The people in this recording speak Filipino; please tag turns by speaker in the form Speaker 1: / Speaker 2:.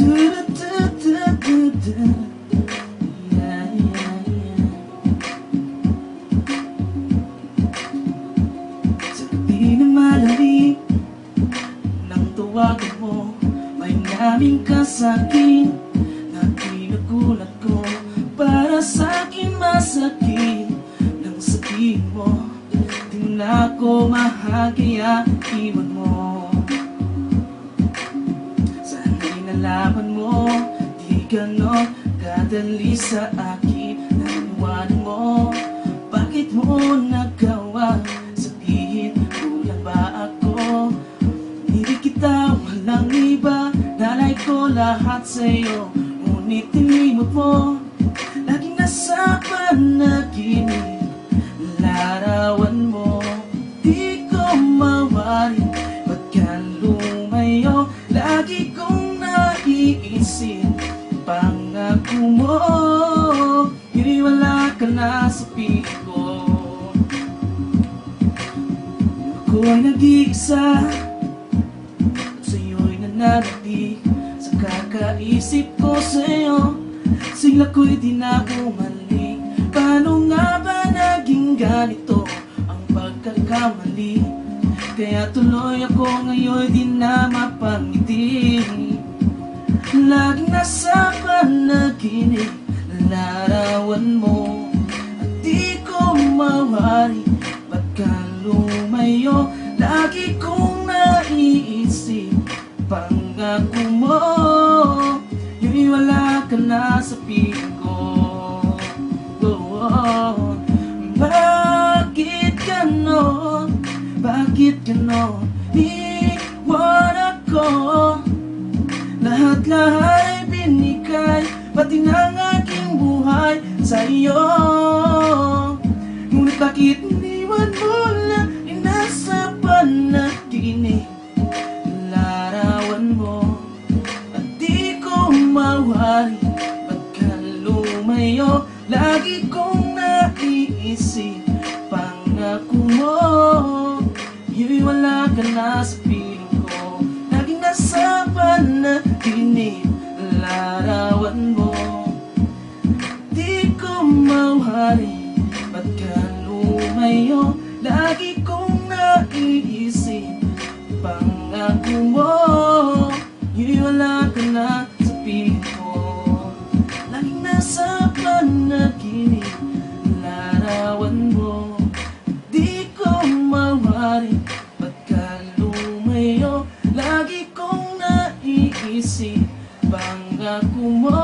Speaker 1: Yeah, yeah, yeah. Sa gabi na malamig nang tawagan mo, may namin ka sa'kin na pinagulat ko. Para sa'kin masakit nang sabihin mo, di mo na ako mahal kaya iwan mo. Sana'y nalaman mo, di ganon kadali sa akin. Naniwanan mo, bakit mo nagawa? Sabihin, kulang ba ako? Hindi kita walang iba, nalay ko lahat sa'yo. Ngunit tinimot mo, laging nasa panaginip. Larawan mo, di ko mawari. Ba't ka lumayo? Lagi kong naiisip pangako mo, iniwala ka na sa piling ko. Ako'y nag-iisa at sa'yo'y nananalig. Sa kakaisip ko sa'yo, sigla ko'y di na bumalik. Paano nga ba naging ganito ang pagkakamali? Kaya tuloy ako ngayon di na mapangiti. Laging nasa panaginip, larawan mo, at di ko mawari. Ba't ka lumayo? Lagi kong naiisip pangako mo, yung wala ka na sa piling ko. Bakit ganon? Bakit ganon? Iwan ako. Lahat-lahat ay binigay, pati ng aking buhay sa iyo. Ngunit bakit iniwan mo lang, nasa panaginip? Larawan mo, at di ko mawari. Ba't ka lumayo? Lagi kong naiisip pangako mo, yung wala ka na sa piling ko. Laging nasa panaginip, larawan mo, di ko mawari. Ba't ka lumayo? Lagi kong naiisip pangako mo, yung wala ka na sa piling ko. Laging nasa panaginip, larawan mo, di ko mawari. Ba't ka lumayo? Lagi kong naiisip pangako mo.